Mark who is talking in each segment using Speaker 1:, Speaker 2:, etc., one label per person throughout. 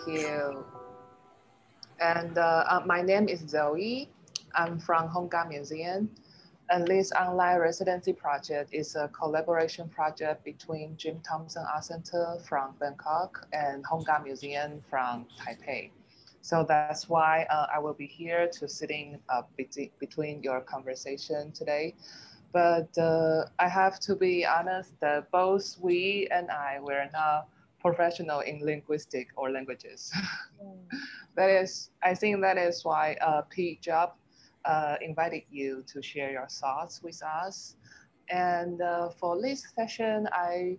Speaker 1: you. And my name is Zoe. I'm from Hong Kong Museum. And this online residency project is a collaboration project between Jim Thompson Art Center from Bangkok and Hong Kong Museum from Taipei. So that's why I will be here to sitting between your conversation today. But I have to be honest that both we and I were not professional in linguistic or languages. I think that is why P. Job invited you to share your thoughts with us. And for this session, I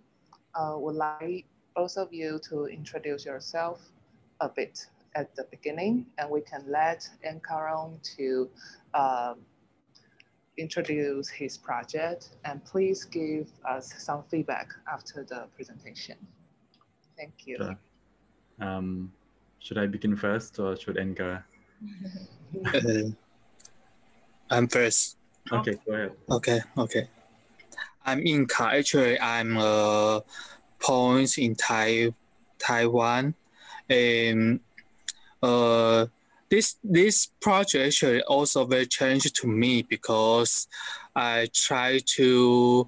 Speaker 1: would like both of you to introduce yourself a bit at the beginning, and we can let Enkaryon to introduce his project, and please give us some feedback after the presentation. Thank you.
Speaker 2: Sure. Should I begin first or should Enkar?
Speaker 3: I'm first.
Speaker 2: Okay, go ahead.
Speaker 3: Okay. I'm Enkar. Actually, I'm a poet in Taiwan. And this project actually also very challenging to me because I try to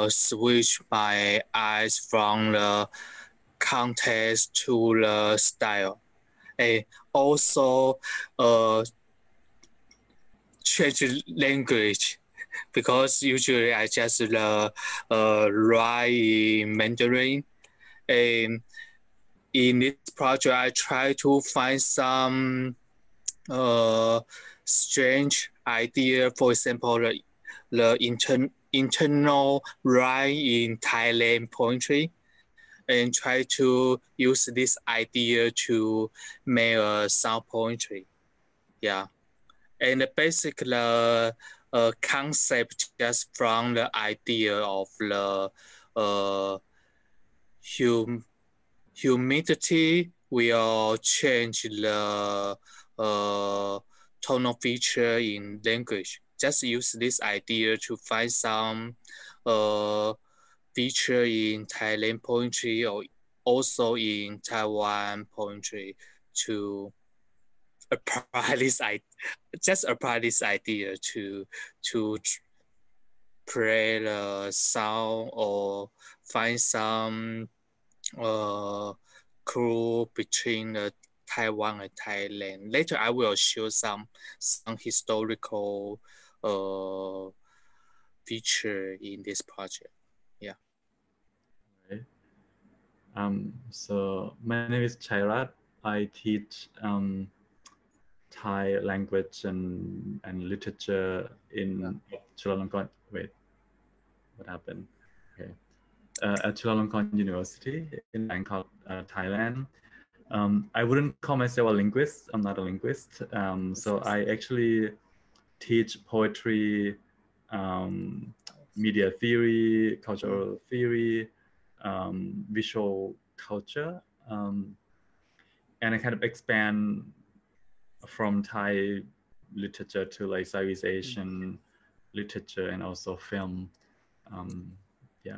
Speaker 3: switch my eyes from the context to the style, and also change language because usually I just write in Mandarin. And in this project, I try to find some strange idea. For example, the internal rhyme in Thailand poetry, and try to use this idea to make a sound poetry. Yeah, and basically the concept just from the idea of the humidity will change the tonal feature in language. Just use this idea to find some feature in Thailand poetry or also in Taiwan poetry to apply this idea to play the sound or find some clue between the Taiwan and Thailand. Later, I will show some historical feature in this project. Yeah.
Speaker 2: Okay. So my name is Chairat. I teach Thai language and literature in Chulalongkorn. Wait, what happened? Okay. At Chulalongkorn University in Bangkok, Thailand. I wouldn't call myself a linguist. I'm not a linguist. So I actually teach poetry, media theory, cultural theory, visual culture, and I kind of expand from Thai literature to like Southeast Asian literature and also film. Yeah.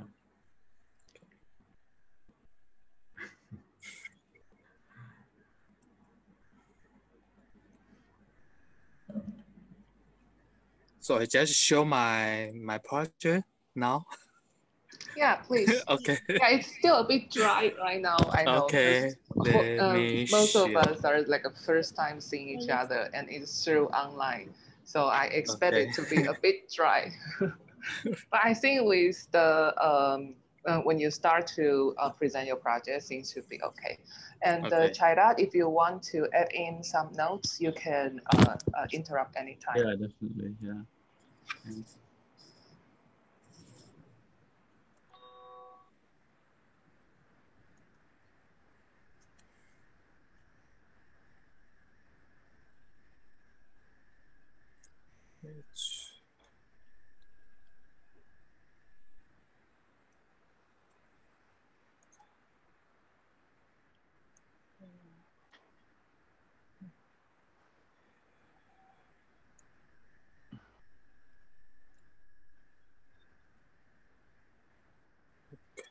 Speaker 3: So I just show my project now.
Speaker 1: Yeah, please.
Speaker 3: Okay.
Speaker 1: Yeah, it's still a bit dry right now. I know.
Speaker 3: Okay.
Speaker 1: Most of us are like a first time seeing each other, and it's through online. So I expect it to be a bit dry. But I think with the when you start to present your project, things should be okay. And Chairat, if you want to add in some notes, you can interrupt anytime.
Speaker 2: Yeah, definitely. Yeah. Thanks.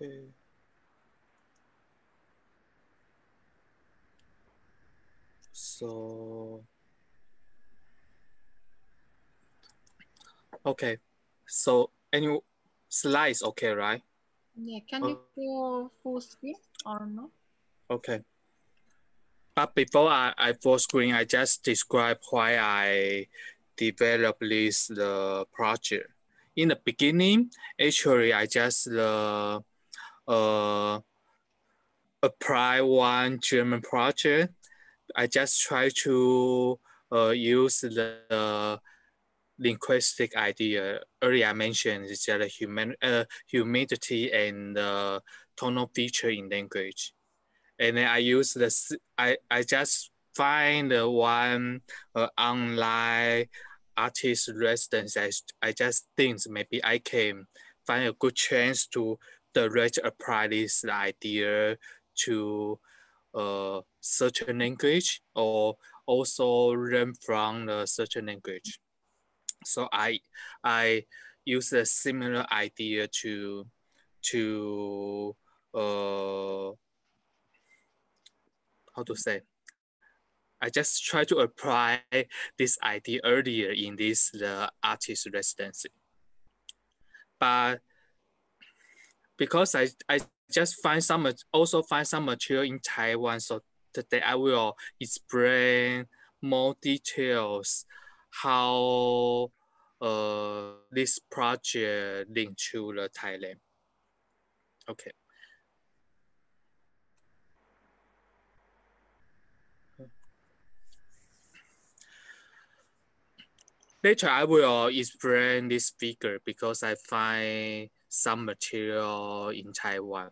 Speaker 3: Okay. So, okay. So any slides, okay, right?
Speaker 4: Yeah, can you go full screen or no?
Speaker 3: Okay. But before I full screen, I just describe why I developed the project. In the beginning, actually, I just apply one German project. I just try to use the linguistic idea. Earlier I mentioned is that humidity and tonal feature in language. And then I use I just find the one online artist residence. I just think maybe I can find a good chance to direct apply this idea to certain language or also learn from the certain language. So I use a similar idea to how to say. I just try to apply this idea earlier in the artist residency. But because I just also find some material in Taiwan, so today I will explain more details how this project linked to the Thailand. Okay. Later, I will explain this figure because I find some material in Taiwan.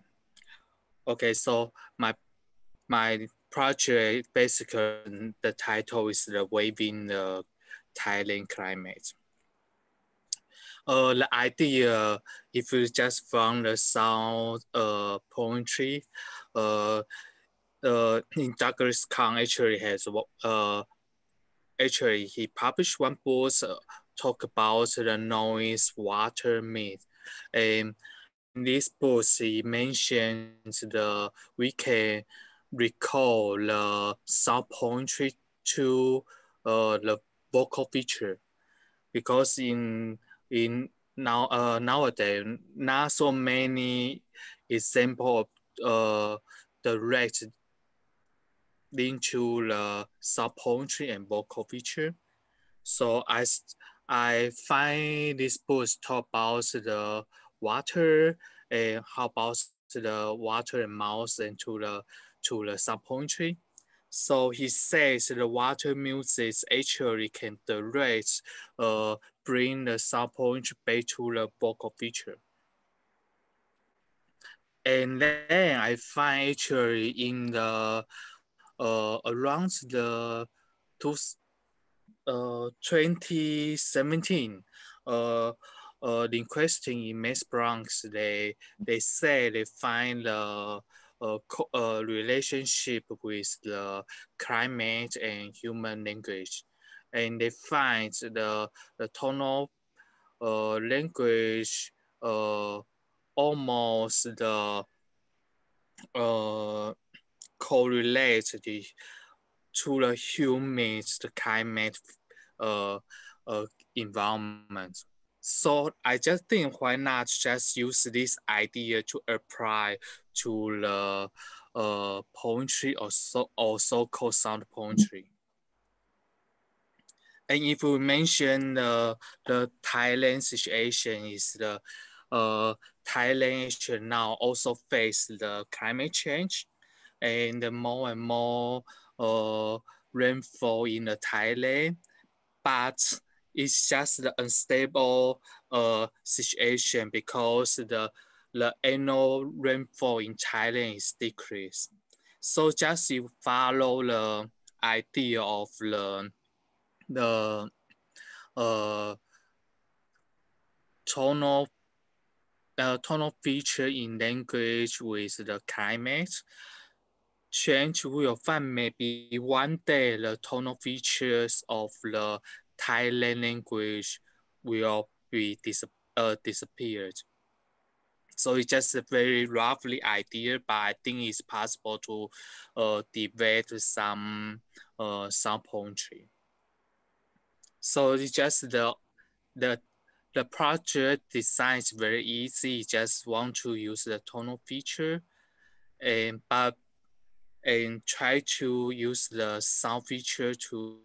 Speaker 3: Okay, so my project basically the title is the Waving the Thailand Climate. The idea, if you just from the sound poetry, in Douglas Kang actually has actually he published one book talk about the noise water myth, and in this book he mentions we can recall the sound poetry to the vocal feature, because nowadays not so many example of direct link to the sound poetry and vocal feature. So I find this book talk about the water and how about the water and mouse and to the sound poetry. So he says the water music actually can direct bring the sound poetry back to the vocal feature. And then I find actually in the around the 2017, in question in Mass Bronx, they say they find a relationship with the climate and human language, and they find the tonal language almost the correlate to the human the climate environment. So I just think why not just use this idea to apply to the poetry or so-called sound poetry. And if we mention the Thailand situation is the Thailand now also face the climate change, and more and more rainfall in the Thailand, but it's just the unstable situation because the annual rainfall in Thailand is decreased. So just you follow the idea of the tonal feature in language with the climate change, we will find maybe one day the tonal features of the Thailand language will be disappeared. So it's just a very roughly idea, but I think it's possible to develop some sound poetry. So it's just the project design is very easy. You just want to use the tonal feature and try to use the sound feature to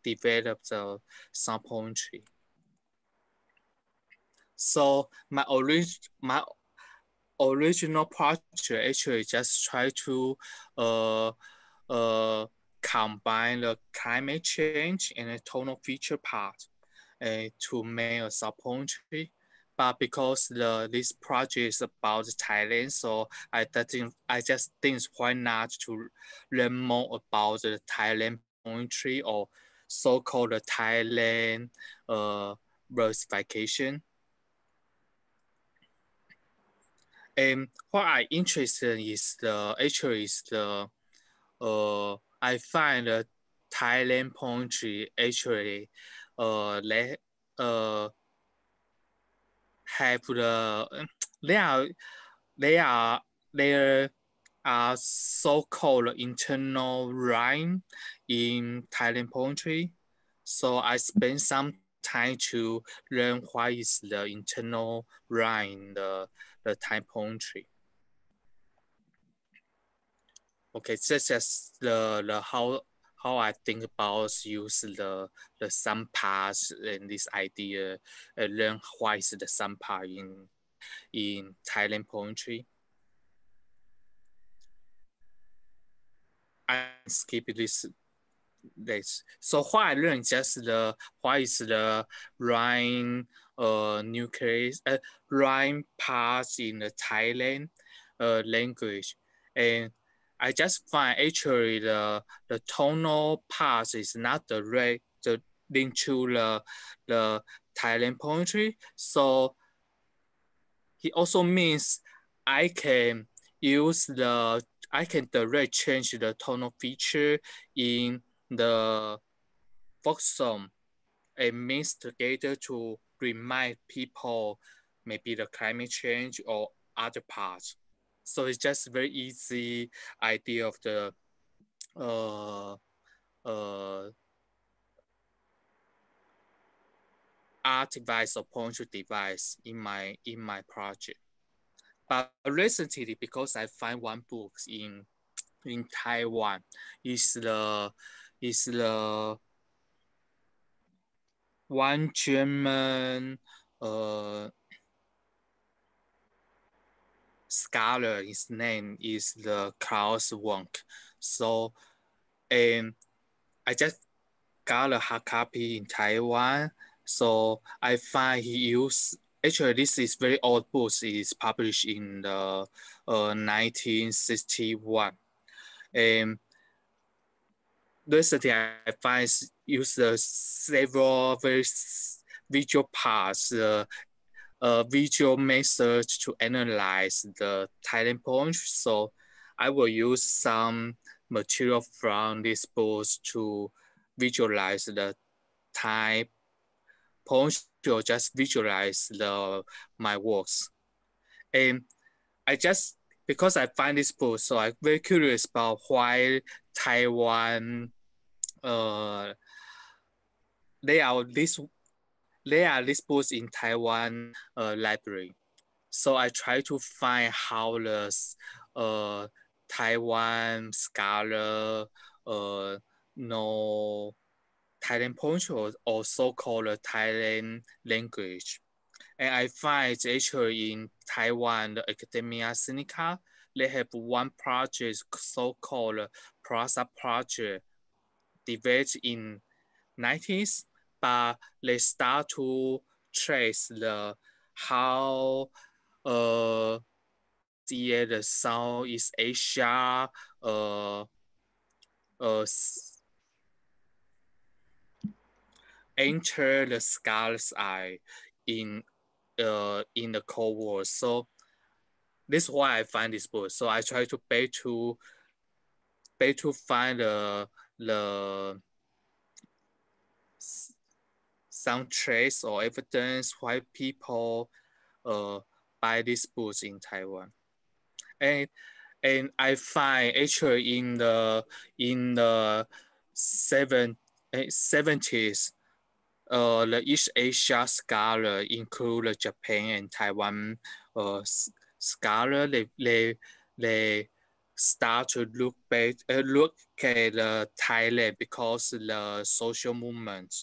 Speaker 3: develop the sound poetry. So my original project actually just try to combine the climate change and the tonal feature part to make a sound poetry. But because this project is about Thailand, so I just think why not to learn more about the Thailand poetry or so-called Thailand versification. And what I interested is I find the Thailand poetry actually they have there are so-called internal rhyme in Thailand poetry. So I spent some time to learn what is the internal rhyme in the Thai poetry. Okay, that's just the how I think about use the some parts and this idea and learn what is the some part in Thailand poetry. I skip this. So what I learned just what is the rhyme nucleus rhyme parts in the Thailand language, and I just find actually the tonal parts is not the link to the Thailand poetry. So it also means I can direct change the tonal feature in the folk song and mix together to remind people maybe the climate change or other parts. So it's just very easy idea of the art device or poetry device in my project. But recently, because I find one book in Taiwan, is the one German scholar. His name is the Klaus Wonk. So, and I just got a hard copy in Taiwan. So I find he used, actually this is very old book. It is published in the 1961. And recently I find use several very visual parts, visual methods to analyze the Thailand poems. So I will use some material from this book to visualize the Thai poems or just visualize my works. And I just, because I find this book, so I'm very curious about why Taiwan, there are these books in Taiwan library. So I try to find how the Taiwan scholar know Thailand poetry or so-called Thailand language. And I find actually in Taiwan, the Academia Sinica, they have one project so-called Prosa Project developed in 90s, but they start to trace how the Southeast Asia enter the scholar's eye in the Cold War. So this is why I find this book. So I try to find the some trace or evidence why people buy these books in Taiwan. And And I find actually in the 70s, the East Asia scholar include Japan and Taiwan scholar. They start to look at Thailand because the social movement.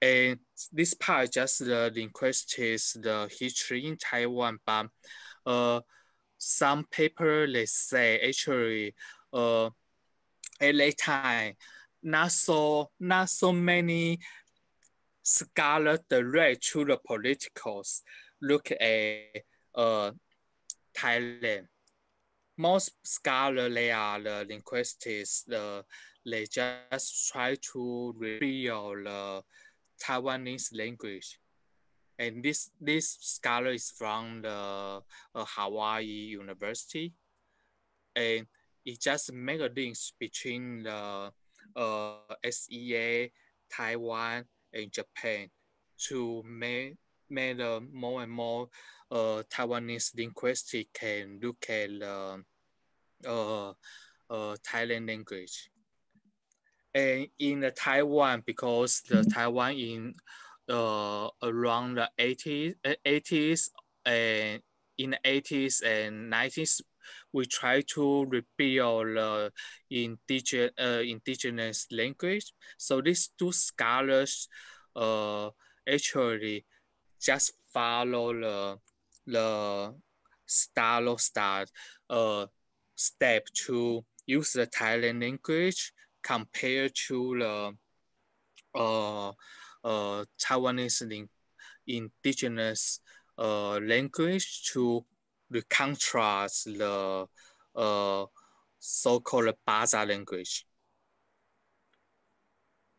Speaker 3: And this part just the linguistics, the history in Taiwan, but some paper they say actually at that time not so many scholars direct to the politicals look at Thailand. Most scholars they are the linguistics, they just try to reveal the Taiwanese language. And this scholar is from the Hawaii University, and it just make a link between the SEA, Taiwan, and Japan to make more and more Taiwanese linguistics can look at the Thailand language. And in the Taiwan, because the Taiwan in around the 80s and in the 80s and 90s, we try to rebuild indigenous language. So these two scholars actually just follow the style step to use the Thailand language compared to the Taiwanese indigenous language to contrast the so-called Baza language.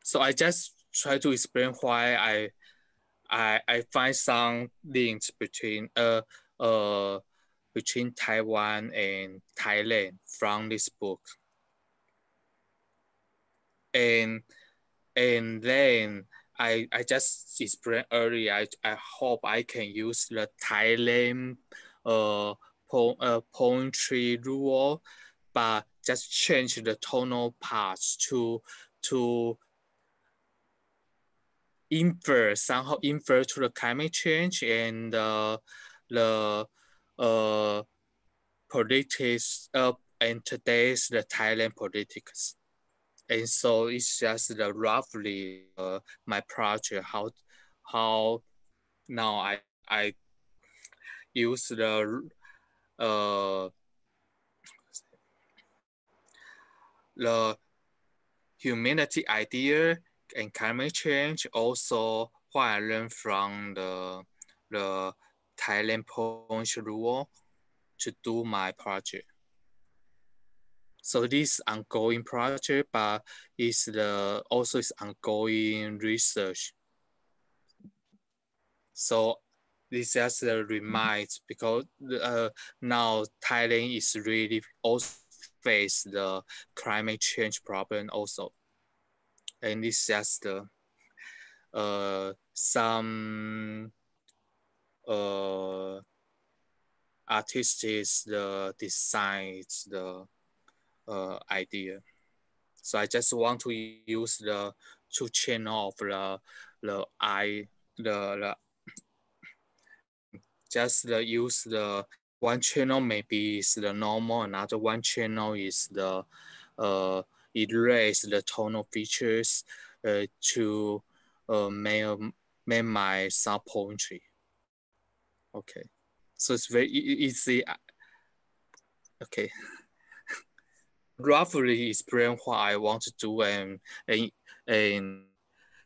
Speaker 3: So I just try to explain why I find some links between Taiwan and Thailand from this book. And then I just explained earlier, I hope I can use the Thailand poetry rule, but just change the tonal parts to somehow infer to the climate change and the politics and today's the Thailand politics. And so it's just roughly my project, how now I use the humanity idea and climate change, also what I learned from the Thailand poetry rule to do my project. So this ongoing project, but it's also is ongoing research. So this just reminds because now Thailand is really also face the climate change problem also, and it's just some artists designs the idea. So I just want to use the two channel of use the one channel maybe is the normal, another one channel is the erase the tonal features to make my sub poetry. Okay, so it's very easy. Okay. Roughly explain what I want to do and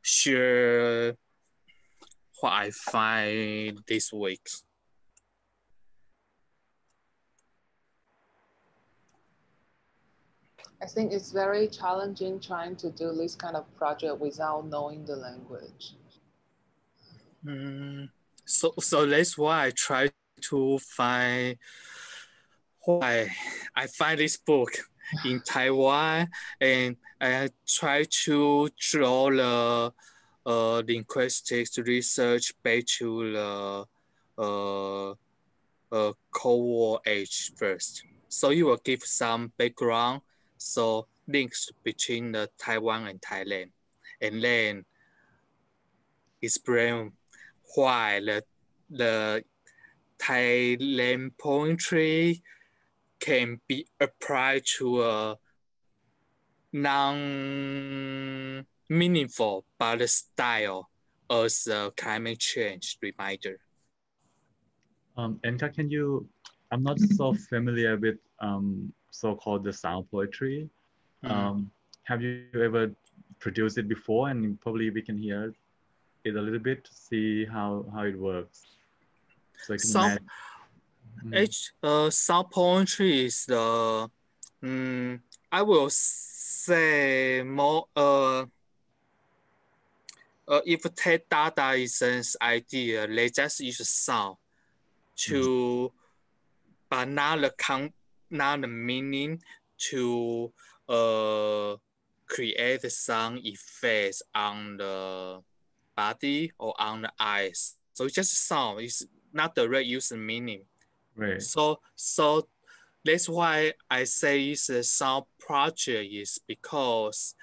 Speaker 3: share what I find this week.
Speaker 1: I think it's very challenging trying to do this kind of project without knowing the language.
Speaker 3: So that's why I try to find why I find this book in Taiwan, and I try to draw the linguistics research back to the Cold War age first. So you will give some background, so links between the Taiwan and Thailand, and then explain why the Thailand poetry can be applied to a non-meaningful but style as a climate change reminder.
Speaker 2: Enka, can you, I'm not so familiar with so-called the sound poetry. Have you ever produced it before? And probably we can hear it a little bit to see how it works. So I can imagine.
Speaker 3: Sound poetry is the, I will say more, if take Dadaism's idea, they just use sound to, but not the meaning to create the sound effects on the body or on the eyes. So it's just sound. It's not the right use meaning.
Speaker 2: Right.
Speaker 3: So that's why I say it's a sound project is because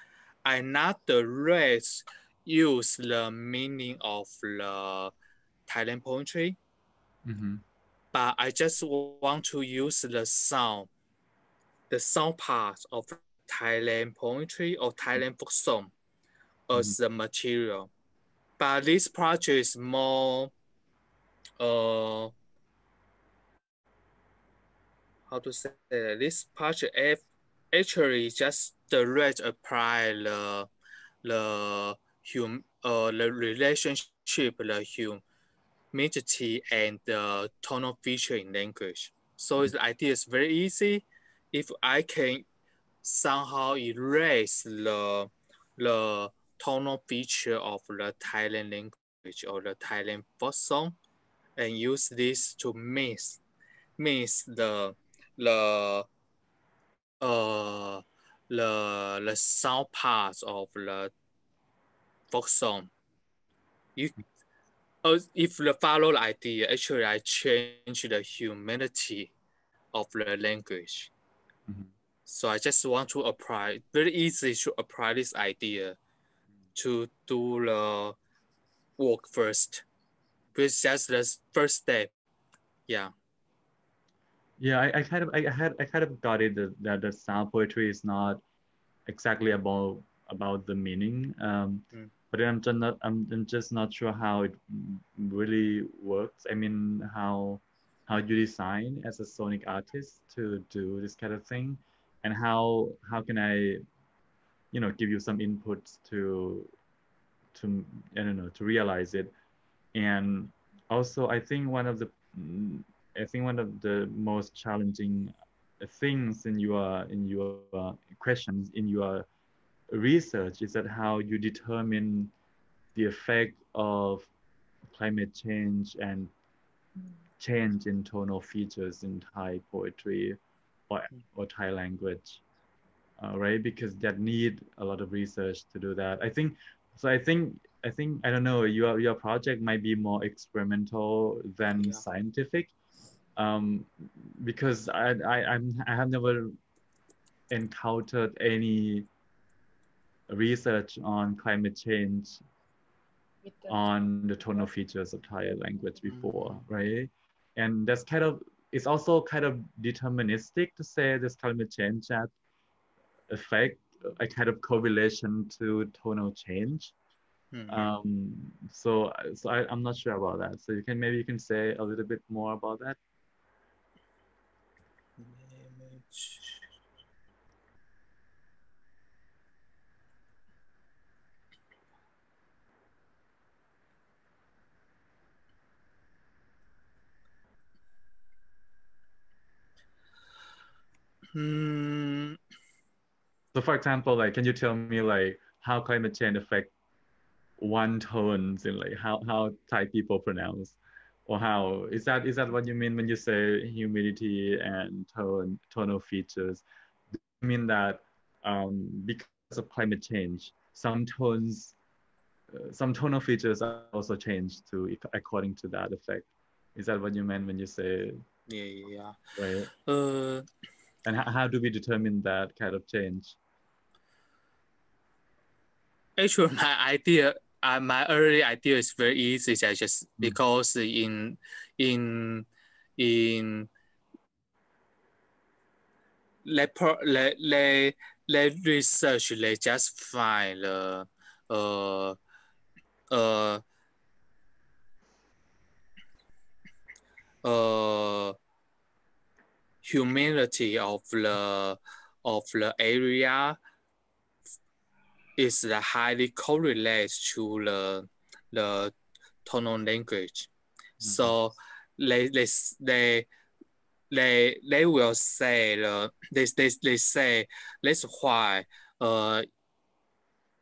Speaker 3: I not the right use the meaning of the Thailand poetry, but I just want to use the sound part of Thailand poetry or Thailand folk song as the material. But this project is more, how to say that? This project actually just direct apply the relationship, the humanity and the tonal feature in language. So the idea is very easy. If I can somehow erase the tonal feature of the Thailand language or the Thailand folk song, and use this to mix the sound parts of the folk song. If you follow the idea, actually I change the humanity of the language. So I just want to apply, very easy to apply this idea to do the work first. Because that's the first step. Yeah.
Speaker 2: Yeah, I kind of got it that the sound poetry is not exactly about the meaning. But I'm just not sure how it really works. I mean, how you design as a sonic artist to do this kind of thing, and how can I, give you some inputs to I don't know, to realize it. And also, I think one of the most challenging things in your questions in your research is that how you determine the effect of climate change and change in tonal features in Thai poetry or Thai language, right? Because that need a lot of research to do that. I think I don't know, your project might be more experimental than scientific, because I have never encountered any research on climate change on the tonal features of Thai language before, right? And that's it's also kind of deterministic to say this climate change that affect a kind of correlation to tonal change. So I'm not sure about that. So maybe you can say a little bit more about that. So for example, like, can you tell me like how climate change affect one tones in like how Thai people pronounce, or how is that what you mean when you say humidity and tonal features? Do you mean that because of climate change, some tones, some tonal features are also changed to according to that effect? Is that what you meant when you say
Speaker 3: Yeah.
Speaker 2: Right.
Speaker 3: Uh,
Speaker 2: And how do we determine that kind of change?
Speaker 3: Actually, my early idea is very easy. I just because in let research they just find the uh uh uh humidity of the area is highly correlated to the tonal language. So they they will say they say that's why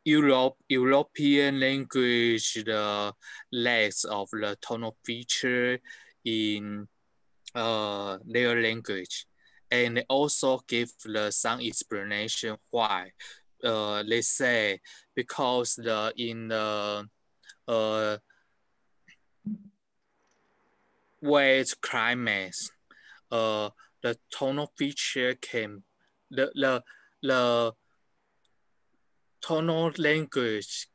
Speaker 3: European language the less of the tonal feature in their language, and they also give some explanation why. They say because in the wet climates, the tonal feature can the tonal language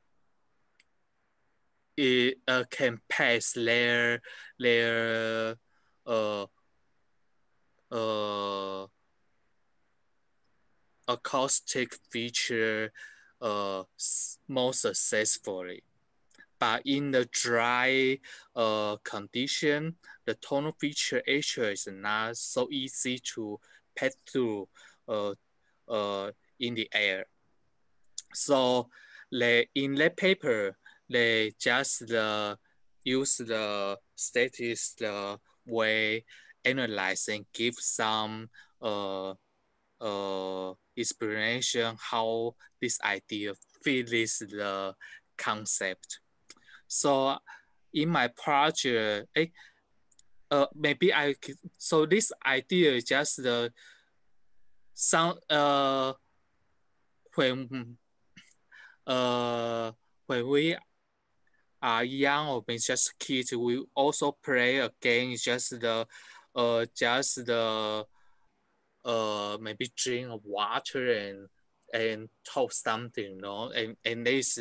Speaker 3: can pass their uh, uh, acoustic feature more successfully. But in the dry condition, the tonal feature actually is not so easy to pass through uh, in the air. So in that paper, they just use the status way analyze and give some explanation how this idea fits the concept. So in my project, maybe so this idea is just the some when when we are young or maybe just kids, we also play a game. Just the maybe drink water and talk something, and this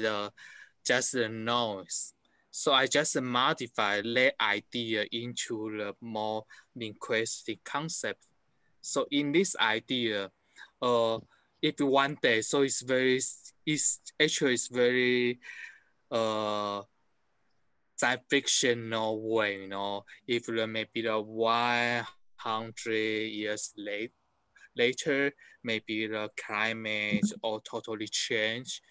Speaker 3: just the noise. So I just modify that idea into the more linguistic concept. So in this idea, if one day, so it's actually it's very science fictional way, if maybe the 100 years later, maybe the climate or totally change.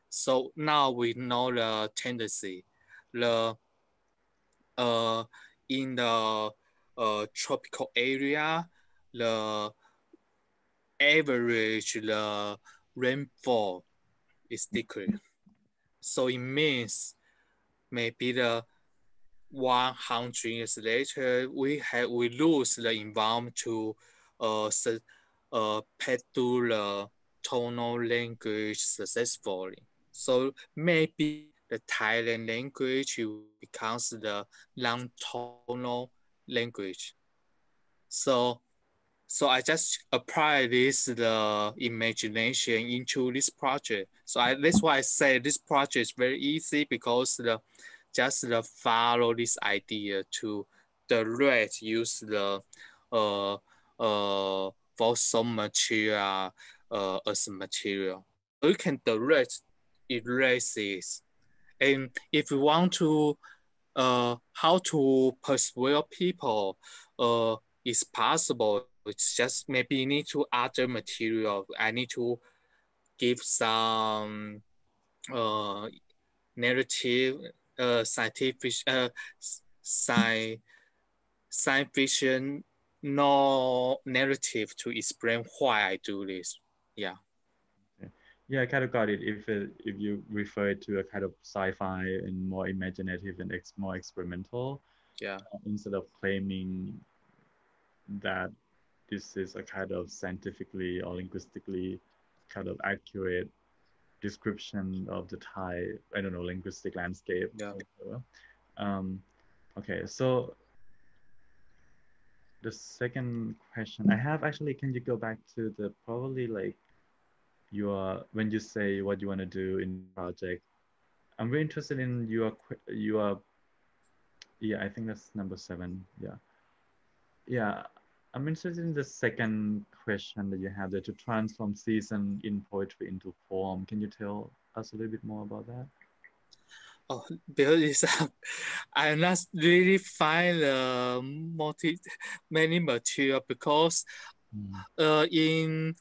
Speaker 3: So now we know the tendency. The in the tropical area, the average the rainfall is decreased. So it means maybe the 100 years later, we lose the environment to pass through the tonal language successfully. So maybe the Thailand language becomes the non-tonal language. So I just apply the imagination into this project. So that's why I say this project is very easy because just follow this idea to direct use the fossil material as a material. So you can direct erase it. And if you want to how to persuade people is possible. It's just maybe you need to other material. I need to give some narrative, scientific, science fiction, no narrative to explain why I do this. Yeah.
Speaker 2: Yeah, I kind of got it. If you refer to a kind of sci-fi and more imaginative and more experimental,
Speaker 3: Yeah.
Speaker 2: Instead of claiming that this is a kind of scientifically or linguistically kind of accurate description of the Thai, I don't know, linguistic landscape.
Speaker 3: Yeah.
Speaker 2: Okay, so the second question I have actually, can you go back to the probably like when you say what you want to do in the project? I'm very interested in your yeah, I think that's number 7. Yeah. Yeah. I'm interested in the second question that you have there, to transform season in poetry into form. Can you tell us a little bit more about that?
Speaker 3: Oh, because it's, I not really find many material because in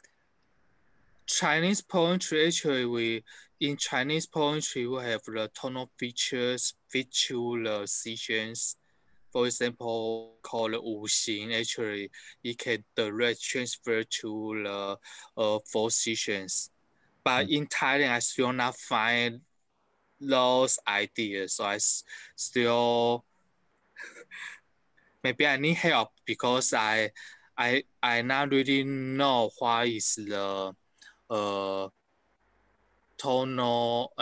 Speaker 3: Chinese poetry, actually, in Chinese poetry, we have the tonal features, feature sequence. For example, called Wu Xing. Actually, it can direct transfer to the 4 sequence. But in Thailand, I still not find those ideas. So still maybe I need help because I not really know what is the tonal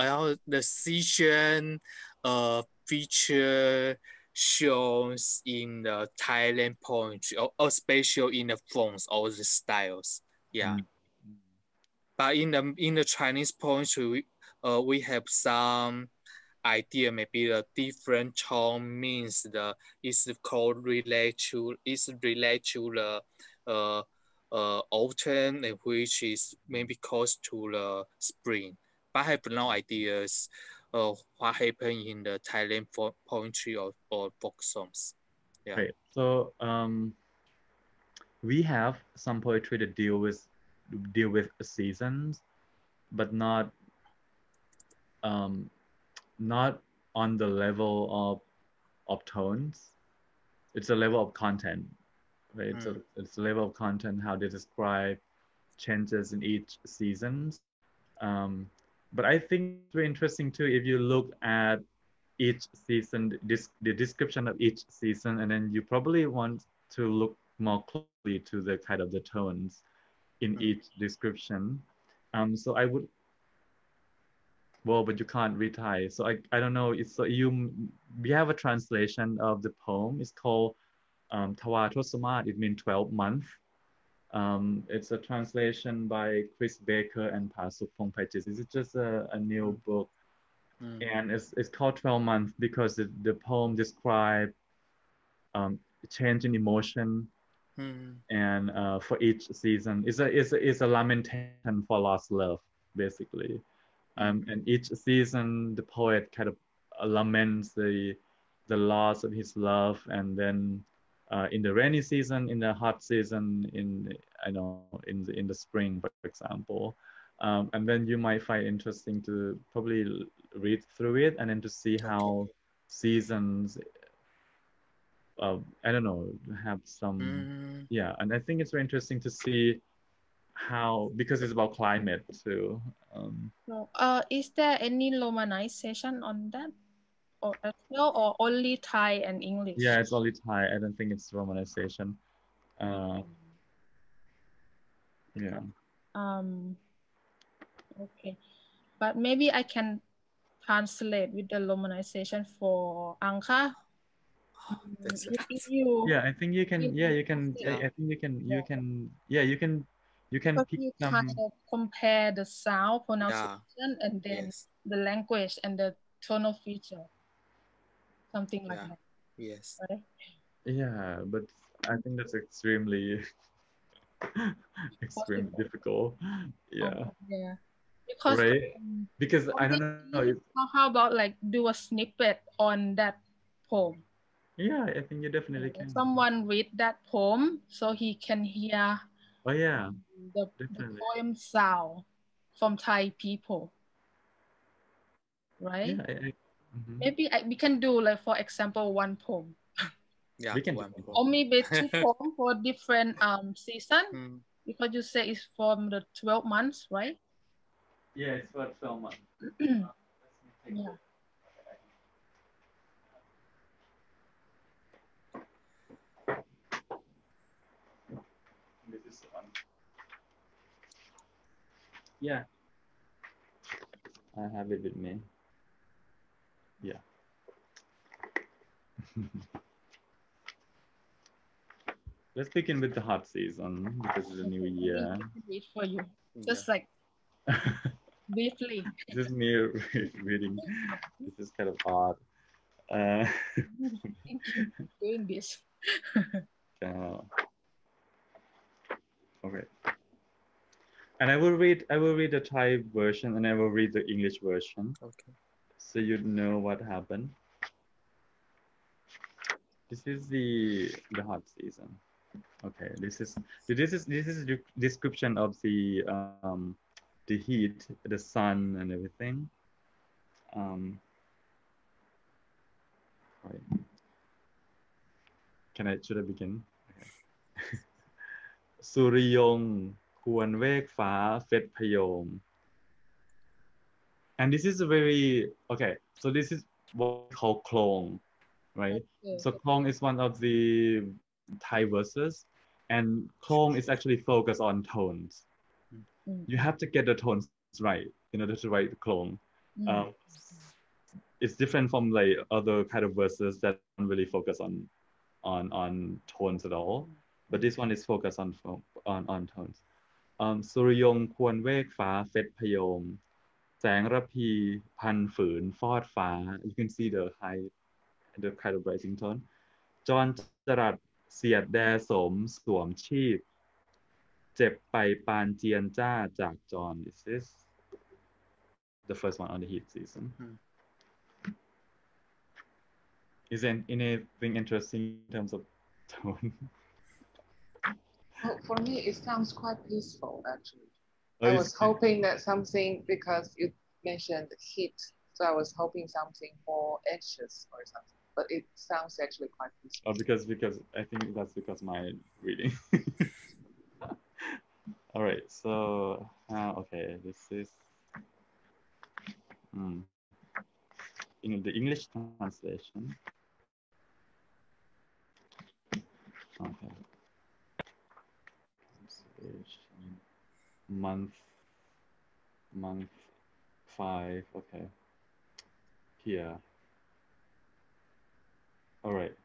Speaker 3: the season feature shows in the Thailand poetry or special in the forms or the styles. Yeah. But in the Chinese poetry, we have some idea. Maybe the different tone means is relate to the autumn, which is maybe close to the spring. But I have no ideas what happened in the Thailand poetry or folk songs. Yeah.
Speaker 2: Right. So we have some poetry that deal with seasons, but not not on the level of tones. It's a level of content, right? It's a level of content, how they describe changes in each seasons. But I think it's very interesting too if you look at each season, the description of each season, and then you probably want to look more closely to the kind of the tones in each description. So I would, well, but you can't read Thai, so I don't know. It's so we have a translation of the poem. It's called Tawa Tosamat. It means 12 months. It's a translation by Chris Baker and Pasupong Pages. It's just a new book. And it's called 12 months because the poem describes change in emotion and for each season. It's a lamentation for lost love, basically. And each season, the poet kind of laments the loss of his love, and then in the rainy season, in the hot season, in the spring, for example, and then you might find interesting to probably read through it, and then to see how seasons, I don't know, have some, yeah, and I think it's very interesting to see how, because it's about climate too.
Speaker 4: So, is there any romanization on that, or as well, or only Thai and English?
Speaker 2: Yeah, it's only Thai. I don't think it's romanization. Yeah.
Speaker 4: Okay, but maybe I can translate with the romanization for Angka. If you,
Speaker 2: Yeah, I think you can. Yeah, you can. I think you can. You can. Yeah, you can. You can
Speaker 4: because
Speaker 2: pick
Speaker 4: you
Speaker 2: some.
Speaker 4: kind of compare the sound pronunciation and then the language and the tonal feature, something like that.
Speaker 3: Yes.
Speaker 4: Right?
Speaker 2: Yeah, but I think that's extremely, extremely difficult. Yeah.
Speaker 4: Yeah. Because
Speaker 2: Right. Because I don't know.
Speaker 4: how about like do a snippet on that poem?
Speaker 2: Yeah, I think you definitely can.
Speaker 4: Someone read that poem so he can hear
Speaker 2: Oh yeah,
Speaker 4: the
Speaker 2: definitely.
Speaker 4: poem sound from Thai people, right?
Speaker 2: Yeah.
Speaker 4: Maybe we can do like, for example, one poem.
Speaker 2: Yeah, we can.
Speaker 4: Or maybe 2 poems for different season, because you say it's from the 12 months, right?
Speaker 2: Yeah, it's for 12 months.
Speaker 4: Yeah.
Speaker 2: This is one. Yeah. I have it with me. Yeah. let's begin with the hot season because it's a new year.
Speaker 4: Read for you, just like briefly.
Speaker 2: This is me reading. This is kind of odd.
Speaker 4: Thank you for doing this.
Speaker 2: Okay. And I will read the Thai version and I will read the English version.
Speaker 3: Okay.
Speaker 2: So you know what happened. This is the hot season. Okay, this is the description of the heat, the sun, and everything. Right. Should I begin? Okay. สุริยงควรเวกฟ้าเฟดพยม and this is a very okay. So this is what we call klong, right?
Speaker 4: Okay.
Speaker 2: So klong is one of the Thai verses, and klong is actually focused on tones. You have to get the tones right in order to write klong. It's different from like other kind of verses that don't really focus on tones at all, but this one is focused on tones. สุริยงควรเวกฟ้าเฟดพยม แสงระพีพันฝืนฟอดฟ้า you can see the kind of rising tone จรจรัสเสียดแดสมสวมชีพ เจ็บไปปานเจียนจ้าจากจร this is the first one on the heat season. Is there anything interesting in terms of tone?
Speaker 1: Well, for me, it sounds quite peaceful, actually.
Speaker 2: Oh,
Speaker 1: I was hoping that something, because you mentioned heat, so I was hoping something more anxious or something, but it sounds actually quite peaceful.
Speaker 2: Oh, because I think that's because my reading. All right, so okay, this is in the English translation. Okay. Month 5. Okay. Here. All right.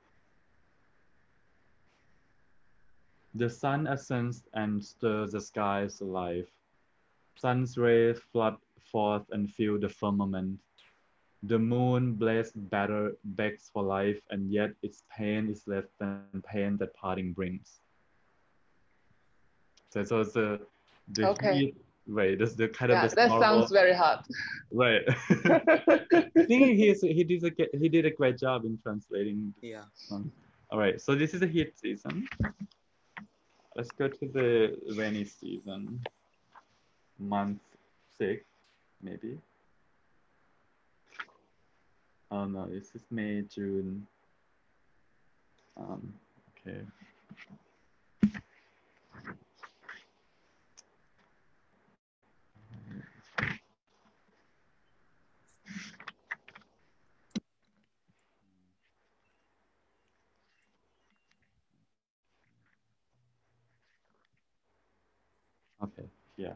Speaker 2: The sun ascends and stirs the skies alive. Sun's rays flood forth and fill the firmament. The moon, blessed better, begs for life, and yet its pain is less than pain that parting brings. So it's the
Speaker 1: Okay.
Speaker 2: heat, right? That's the kind of
Speaker 1: Yeah,
Speaker 2: the
Speaker 1: that
Speaker 2: normal,
Speaker 1: sounds very hot.
Speaker 2: right? I think he did a great job in translating.
Speaker 3: Yeah.
Speaker 2: All right, so this is the heat season. Let's go to the rainy season. Month 6, maybe. Oh no, this is May, June. Okay. Okay, yeah.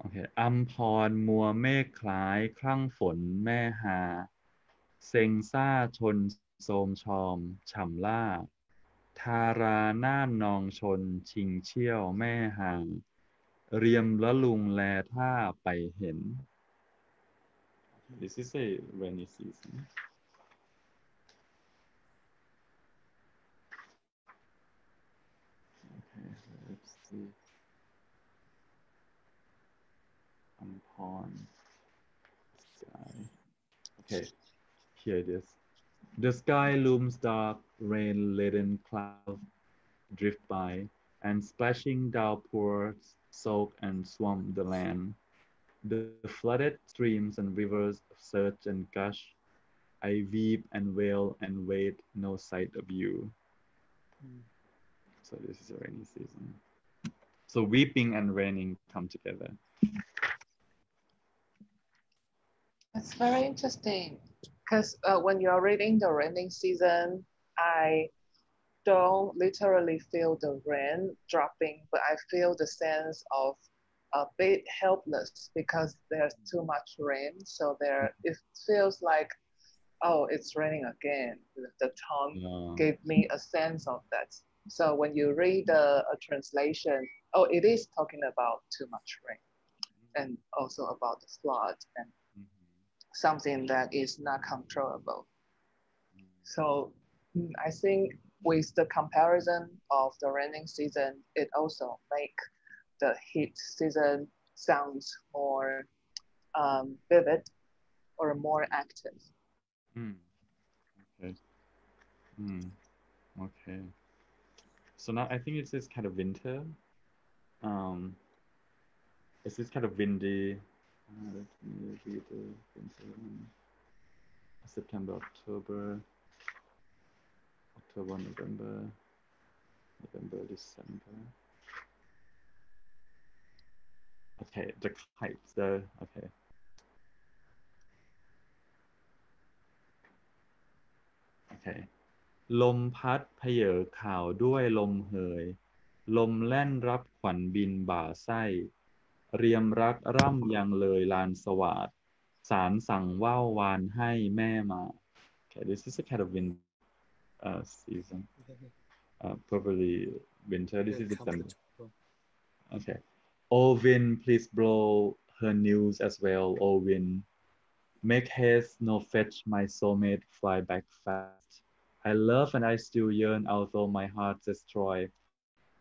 Speaker 2: Okay. อัมพรมัวเมฆคล้ายครั่งฝนแม่หา เซ็งซ่าชนโสมชอมฉ่ำล่า ทาราน่านนองชนชิงเชี่ยวแม่หาง เรียมละลุงแลท่าไปเห็น This is a rainy season. Okay, let's see. Upon sky. Okay, here it is. The sky looms dark, rain-laden clouds drift by, and splashing downpours soak and swamp the land. The flooded streams and rivers surge and gush. I weep and wail and wait no sight of you. So this is a rainy season. So weeping and raining come together.
Speaker 1: That's very interesting, because when you're reading the rainy season, I don't literally feel the rain dropping, but I feel the sense of a bit helpless because there's too much rain. So it feels like oh, it's raining again. The tone
Speaker 2: No.
Speaker 1: gave me a sense of that. So when you read a translation, oh, it is talking about too much rain and also about the flood and something that is not controllable. So I think with the comparison of the raining season, it also make the heat season sounds more vivid or more active.
Speaker 2: Okay. Okay. So now I think it's this kind of winter. It's this kind of windy. Let me read the winter one. September, October, November, December. Okay, the kites. Okay. Okay. ลมพัดเพเยอข่าวด้วยลมเหยลมแล่นรับขวัญบินบ่าไส้เรียมรักร่ำยังเลยลานสวาทสารสั่งว่าววานให้แม่มา Okay, this is a kind of wind season. Probably winter. This is December. Okay. Oh wind, please blow her news as well. Oh wind, make haste, no fetch my soulmate, fly back fast. I love and I still yearn, although my heart destroyed.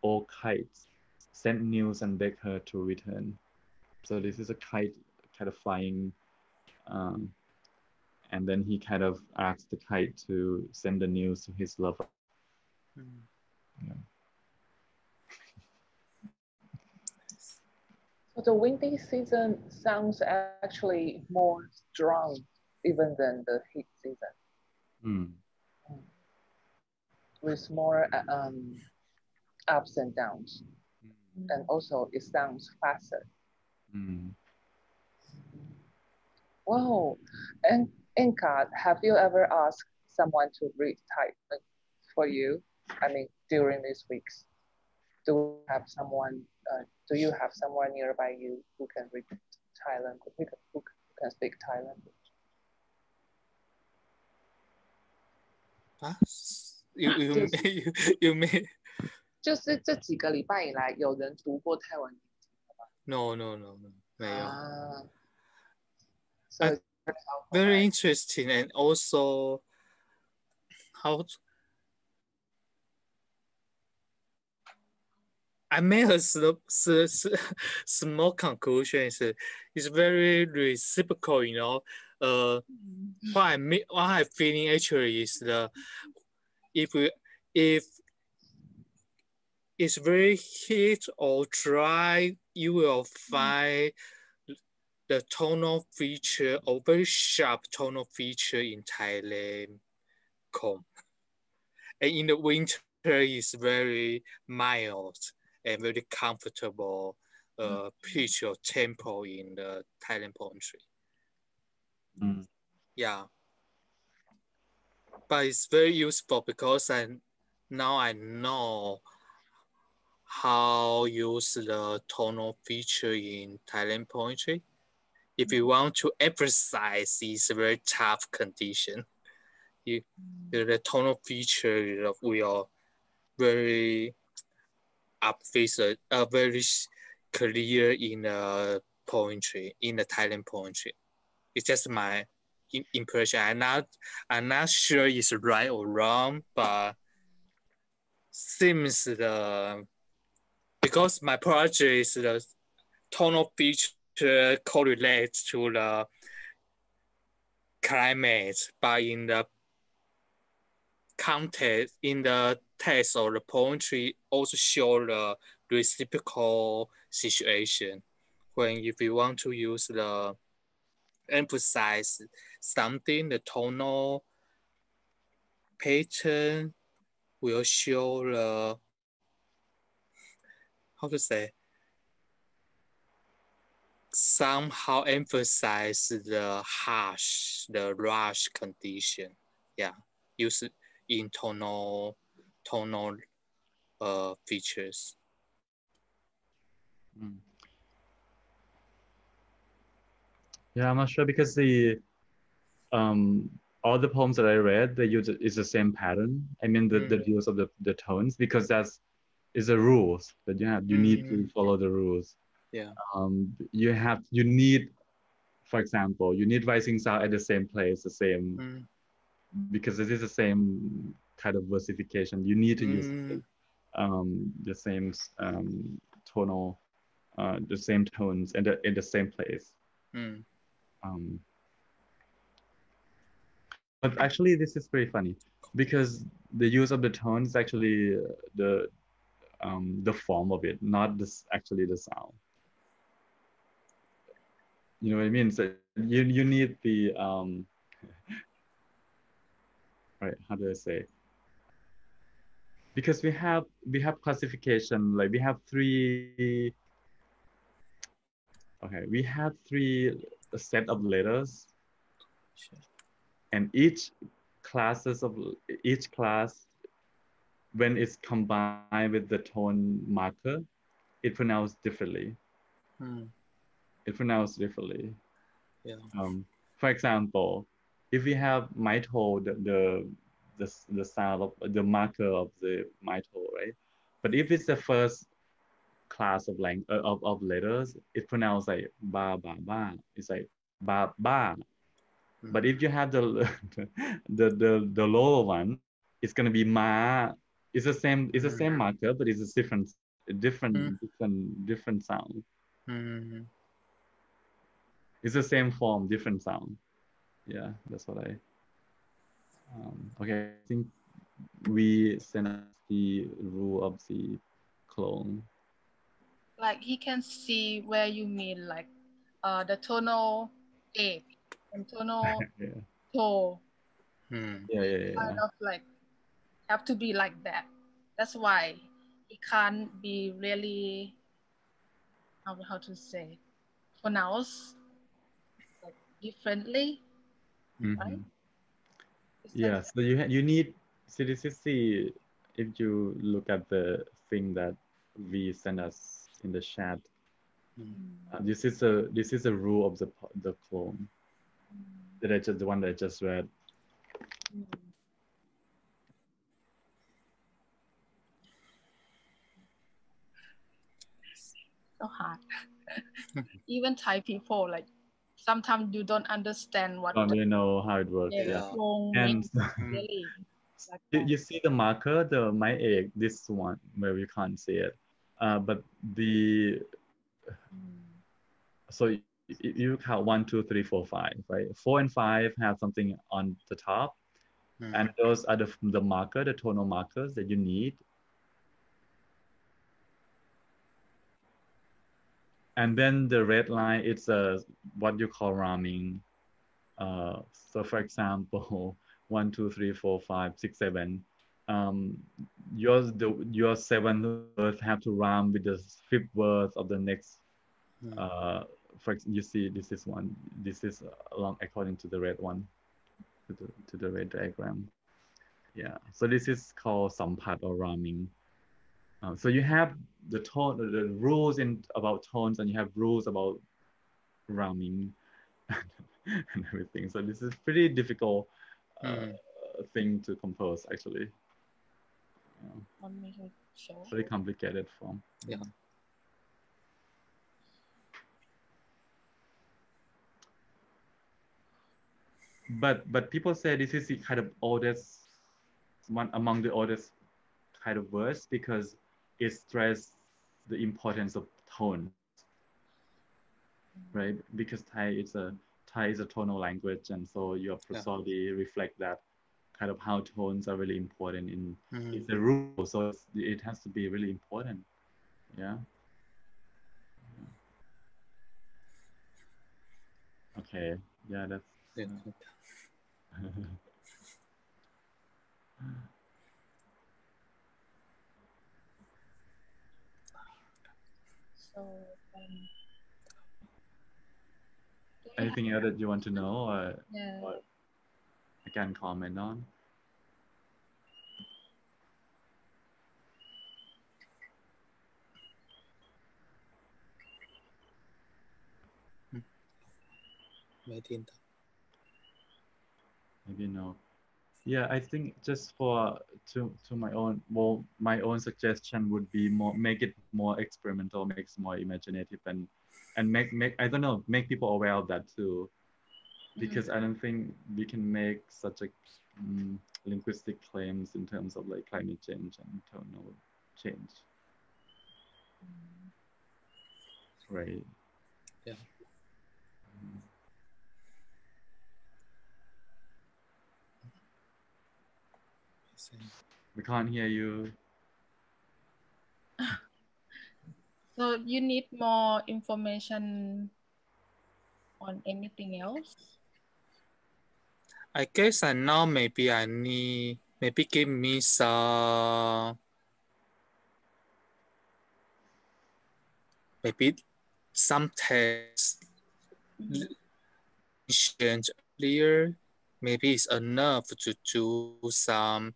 Speaker 2: Oh kites, send news and beg her to return. So this is a kite kind of flying, and then he kind of asks the kite to send the news to his lover. Yeah.
Speaker 1: So the windy season sounds actually more strong even than the heat season. With more ups and downs. And also it sounds faster. Wow. And Inka, have you ever asked someone to read Thai for you? I mean, during these weeks, do you have someone nearby you who can read Thai language, who can speak Thai language?
Speaker 3: You mean?
Speaker 1: 就是这几个礼拜以来，有人读过泰文？
Speaker 3: No, 没有。
Speaker 1: So
Speaker 3: very interesting, and also I made a small conclusion. It's very reciprocal, you know. What I feeling actually is if it's very heat or dry, you will find the tonal feature or very sharp tonal feature in Thailand. And in the winter, it's very mild and very comfortable pitch or tempo in the Thailand poetry. Yeah. But it's very useful because now I know how use the tonal feature in Thailand poetry. If you want to emphasize this very tough condition, the tonal feature will very very clear in the poetry, in the Thailand poetry. It's just my impression. I'm not sure it's right or wrong, but seems because my project is the tonal feature correlates to the climate, but in the context, in the text or the poetry also show the reciprocal situation. When if you want to use the emphasize something, the tonal pattern will show the, how to say, somehow emphasize the harsh, the rush condition. Yeah, use it in tonal features.
Speaker 2: Yeah, I'm not sure because the all the poems that I read, they use is the same pattern. I mean the use of the tones, because that's is the rules that you have. You need to follow the rules.
Speaker 3: Yeah.
Speaker 2: You need, for example, you need rising sound at the same place, the same, because it is the same kind of versification. You need to use the same tonal, the same tones in the same place. But actually, this is pretty funny because the use of the tone is actually the form of it, not this actually the sound. You know what I mean? So you need the right, how do I say? Because we have classification, like we have three. Okay, we have three set of letters, and each class, when it's combined with the tone marker, it pronounced differently. It pronounced differently.
Speaker 3: Yeah.
Speaker 2: For example, if we have mitol, the sound of the marker of the mitol, right? But if it's the first class of of letters, it pronounced like ba ba ba. It's like ba ba. But if you have the the lower one, it's gonna be ma. It's the same. It's the same marker, but it's a different sound. It's the same form, different sound. Yeah, that's what I. Okay, I think we send us the rule of the clone.
Speaker 4: Like he can see where you mean, like the tonal A and tonal
Speaker 2: Yeah.
Speaker 4: to.
Speaker 2: Yeah.
Speaker 4: Kind of like have to be like that. That's why it can't be really how to say pronounced like differently, right?
Speaker 2: Yeah, so you need, so this is the, if you look at the thing that we send us in the chat, this is a rule of the clone that the one that I just read.
Speaker 4: So hard. Even Thai people, like sometimes you don't understand what
Speaker 2: Don't really know how it works. Yeah. And
Speaker 4: really. Like
Speaker 2: you see the marker, the my egg, this one where we can't see it. But the so you count 1, 2, 3, 4, 5, right? 4 and 5 have something on the top, and those are the marker, the tonal markers that you need. And then the red line, it's what you call ramming. So for example, 1, 2, 3, 4, 5, 6, 7. Your seventh word have to rhyme with the fifth word of the next. You see, this is one. This is along according to the red one, to the red diagram. Yeah. So this is called sampat or rhyming. So you have the tone, the rules about tones, and you have rules about rhyming and everything. So this is pretty difficult thing to compose, actually. Very complicated form.
Speaker 3: Yeah.
Speaker 2: But people say this is the kind of oldest one among the oldest kind of words because it stresses the importance of tone, right? Because Thai is a tonal language, and so your prosody reflect that kind of how tones are really important in it's a rule, so it has to be really important. Yeah. Okay. Yeah, that's.
Speaker 4: so.
Speaker 2: Anything else that you want to know,
Speaker 4: Yeah.
Speaker 2: or I can comment on? maybe no. Yeah, I think just for to my own, well, my own suggestion would be more, make it more experimental, makes more imaginative, and make I don't know, make people aware of that too, because I don't think we can make such a linguistic claims in terms of like climate change and tonal change. Right.
Speaker 3: Yeah.
Speaker 2: We can't hear you.
Speaker 4: So you need more information on anything else?
Speaker 3: I guess I now maybe I need, maybe give me some, maybe some tests mentioned earlier. Maybe it's enough to do some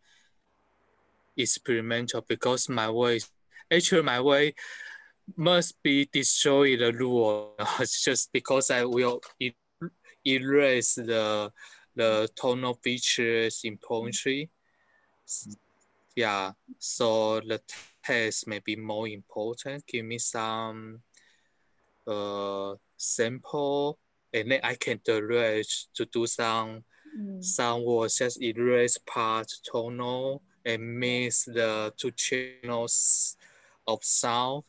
Speaker 3: experimental, because my way, actually my way must be destroy the rule. It's just because I will erase the tonal features in poetry. Yeah, so the test may be more important. Give me some sample, and then I can direct to do some words, just erase part tonal and mix the two channels of sound.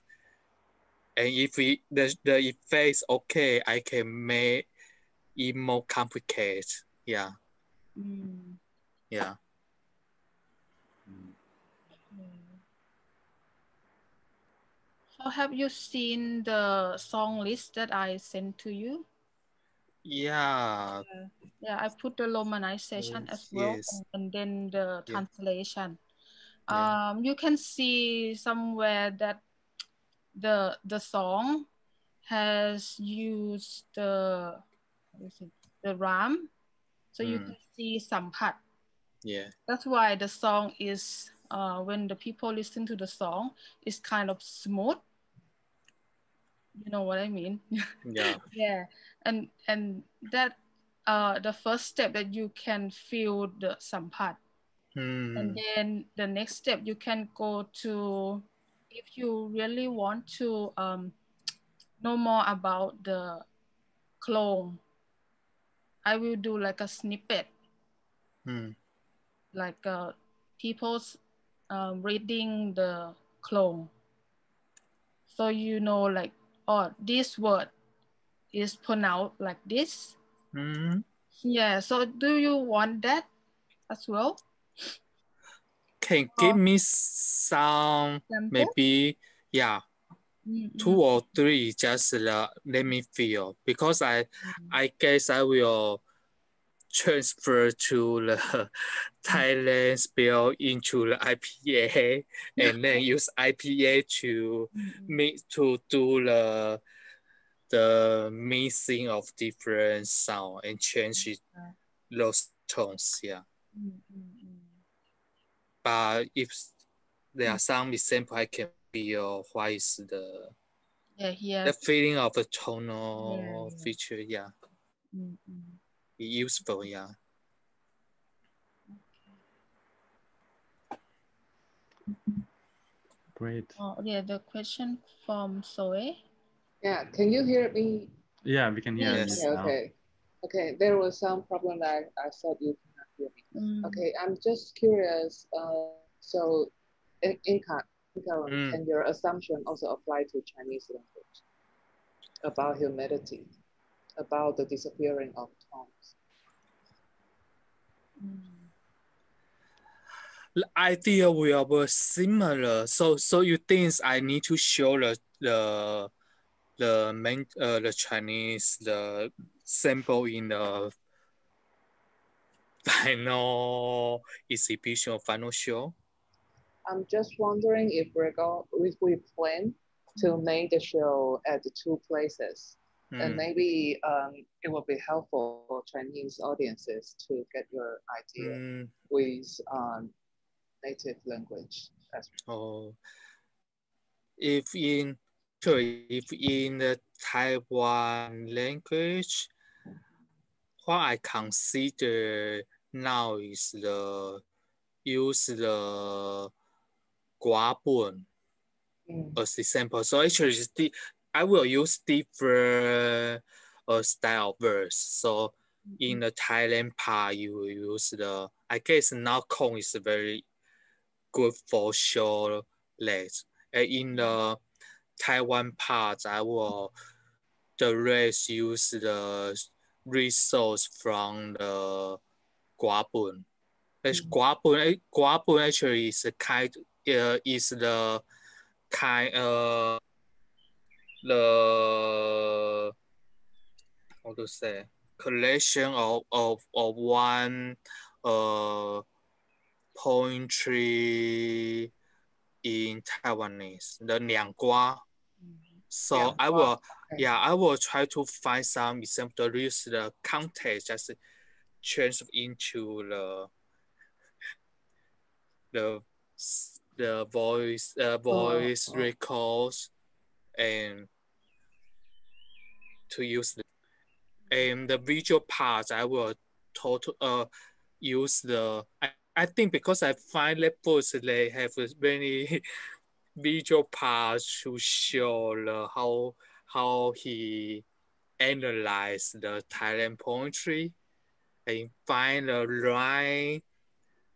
Speaker 3: And if the effect is okay, I can make it more complicated. Yeah. Yeah.
Speaker 4: So have you seen the song list that I sent to you?
Speaker 3: Yeah.
Speaker 4: Yeah, I put the Luminization as well,
Speaker 3: Yes.
Speaker 4: and then the translation.
Speaker 3: Yeah.
Speaker 4: You can see somewhere that the song has used the ram, so you can see samphat.
Speaker 3: Yeah.
Speaker 4: That's why the song is when the people listen to the song, it's kind of smooth. You know what I mean?
Speaker 3: Yeah.
Speaker 4: Yeah, and that the first step that you can feel the samphat. And then the next step you can go to, if you really want to know more about the clone, I will do like a snippet, like people's reading the clone. So you know, like, oh, this word is pronounced like this. Yeah, so do you want that as well?
Speaker 3: Can give me some, maybe, yeah, 2 or 3, just let me feel, because I guess I will transfer to the Thailand spell into the IPA, and then use IPA to do the mixing of different sound and change those tones. Yeah. But if there are some example, I can feel what is the feeling of the tonal feature. Yeah. Be useful. Yeah.
Speaker 2: Great.
Speaker 4: Oh, yeah, the question from Zoe.
Speaker 1: Yeah, can you hear me?
Speaker 2: Yeah, we can hear
Speaker 3: Yes.
Speaker 2: you now.
Speaker 1: Okay. Okay, there was some problem that I thought you cannot hear me. Okay, I'm just curious. So, Enkaryon, can your assumption also apply to Chinese language about humidity, about the disappearing of tones?
Speaker 3: The idea will be similar. So you think I need to show the Chinese the sample in the final exhibition, final show?
Speaker 1: I'm just wondering if we plan to make the show at the 2 places, and maybe it will be helpful for Chinese audiences to get your idea with native language as
Speaker 3: well. If in the Taiwan language, what I consider now is the use the guapun as the sample. So actually, I will use different style of verse. So in the Thailand part, you will use the, I guess now Kong is very good for short legs. And in the Taiwan part, the rest use the resource from the guapun. Guapun actually is a kind, is the kind, the, how to say, collection of one poetry in Taiwanese, the Niang Gua. So I will try to find some example to use the context, just change into the voice records and to use the visual parts. I will use the I think because I find that books they have many visual parts to show how he analyzed the Thailand poetry and find the line,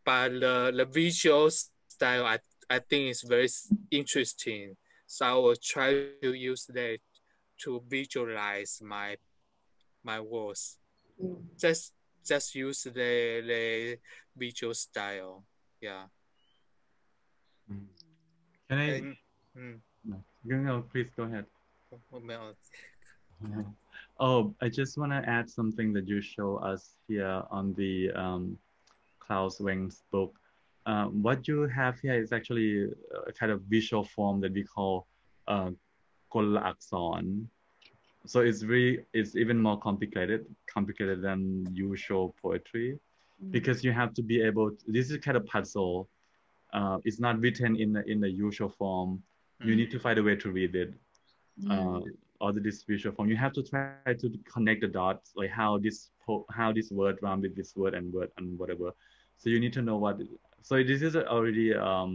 Speaker 3: but the visual style I think is very interesting. So I will try to use that to visualize my works. Just use the visual style. Yeah.
Speaker 2: Can I? No, please go ahead. Oh, I just want to add something that you show us here on the Klaus Weng's book. What you have here is actually a kind of visual form that we call Kolla Akson. So it's even more complicated than usual poetry, because you have to be able to, this is kind of puzzle. It's not written in the usual form. You need to find a way to read it. Or this visual form. You have to try to connect the dots, like how this word rhymes with this word and whatever. So you need to know what. So this is already a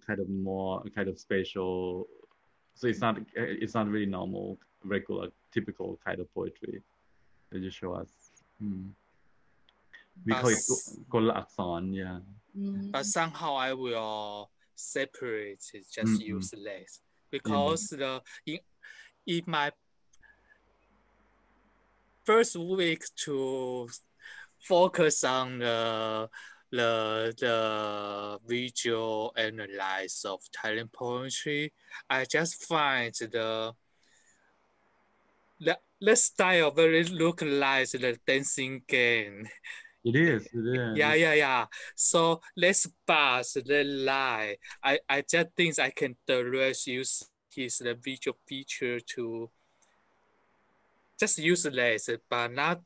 Speaker 2: kind of spatial. So it's not really normal, regular, typical kind of poetry that you show us. We call it Kolla Akson, yeah.
Speaker 3: But somehow I will separate it, just use less, because in my first week to focus on the visual analysis of Thailand poetry, I just find the style very look like the dancing game.
Speaker 2: It is.
Speaker 3: Yeah. So let's pass the line. I just think I can use the visual feature to just use less, but not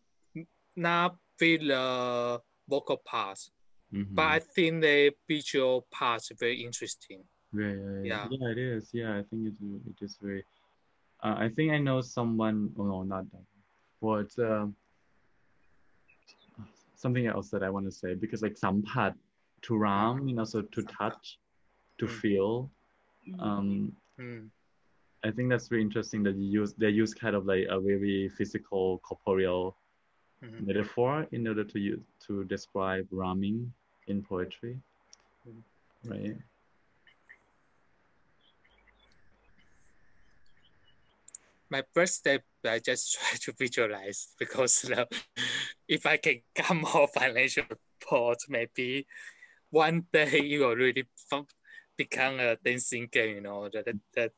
Speaker 3: with the vocal parts. But I think the visual parts are very interesting.
Speaker 2: Yeah, it is. Yeah, I think it is very. I think I know someone. Oh no, not that. Well, it's something else that I want to say, because like sampat, to ram, so to touch, to feel. I think that's very interesting that they use kind of like a very physical, corporeal metaphor in order to describe ramming in poetry, right?
Speaker 3: My first step, I just try to visualize, because if I can come more financial support, maybe one day it will really become a dancing game, that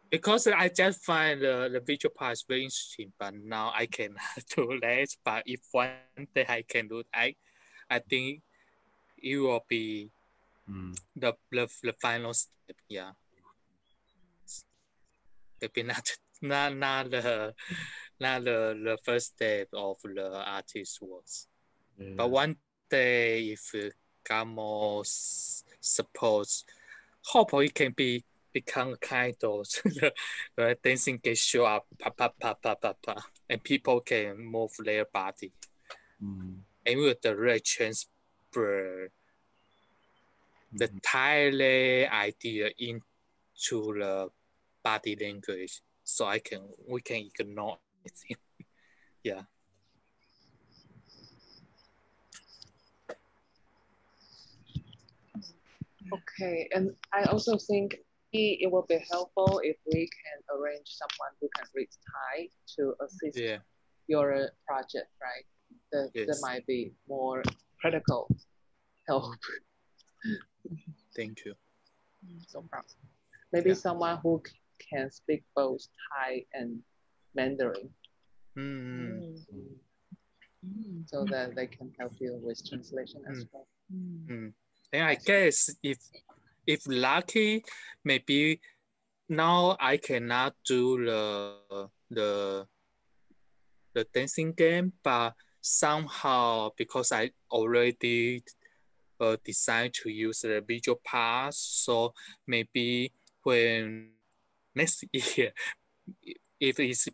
Speaker 3: because I just find the visual parts very interesting, but now I cannot do that. But if one day I can do it, I think it will be the final step. Yeah, maybe not the first step of the artist's works. But one day, if got more support, hopefully it can become kind of dancing can show up. and people can move their body.
Speaker 2: Mm.
Speaker 3: And will directly transfer the Thai idea into the body language, so we can ignore anything. Yeah.
Speaker 1: Okay, and I also think it will be helpful if we can arrange someone who can read Thai to assist your project, right? That might be more critical help.
Speaker 3: Thank you.
Speaker 1: No problem. Maybe someone who can speak both Thai and Mandarin. So that they can help you with translation as well.
Speaker 3: And I guess if lucky, maybe now I cannot do the dancing game, but somehow because I already decide to use the visual part, so maybe when next year, if it's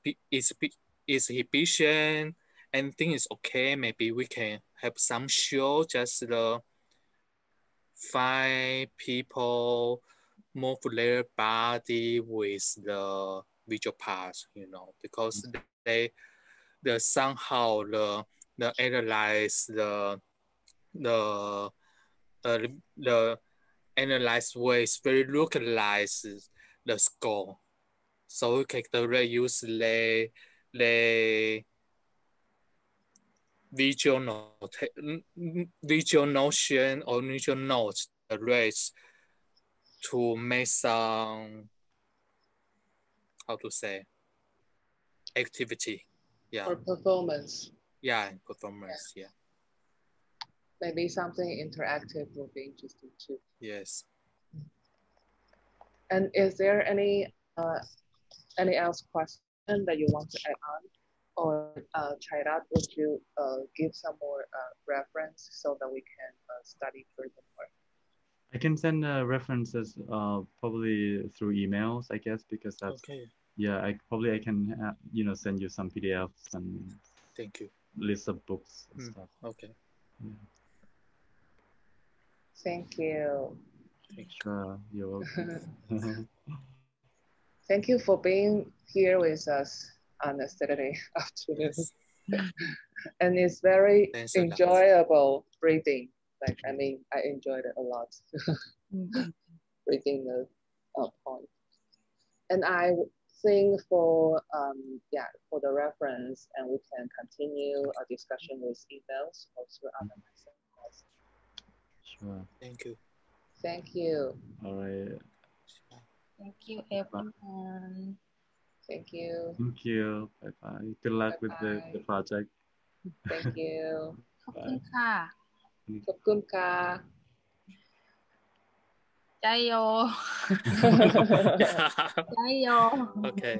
Speaker 3: exhibition, everything is okay, maybe we can have some show, just the 5 people move their body with the visual parts, you know, because they somehow the analyze the analyzed way is very localized the score. So we can directly use the visual notion or visual notes the rates to make some, how to say, activity. Yeah.
Speaker 1: Or performance.
Speaker 3: Yeah, performance. Yeah.
Speaker 1: Maybe something interactive will be interesting too.
Speaker 3: Yes.
Speaker 1: And is there any else question that you want to add on? Or Chairat, would you give some more reference so that we can study furthermore?
Speaker 2: I can send references probably through emails, I guess, because that's yeah. I can send you some PDFs and
Speaker 3: thank you
Speaker 2: list of books and stuff.
Speaker 3: Okay.
Speaker 2: Yeah.
Speaker 1: Thank you.
Speaker 2: Sure, you're welcome.
Speaker 1: Thank you for being here with us on a Saturday afternoon. And it's very enjoyable reading. Like, I mean, I enjoyed it a lot. Reading the point. And I think for the reference, and we can continue a discussion with emails or through other messages.
Speaker 2: Sure.
Speaker 3: Thank you.
Speaker 1: Thank you.
Speaker 2: All right.
Speaker 4: Thank you, everyone.
Speaker 1: Thank you.
Speaker 2: Thank you. Bye bye. Good luck with the project.
Speaker 1: Thank you.
Speaker 4: ขอบคุณค่ะ
Speaker 1: ขอบคุณค่ะ
Speaker 4: ใจโย ใจโย
Speaker 3: Okay.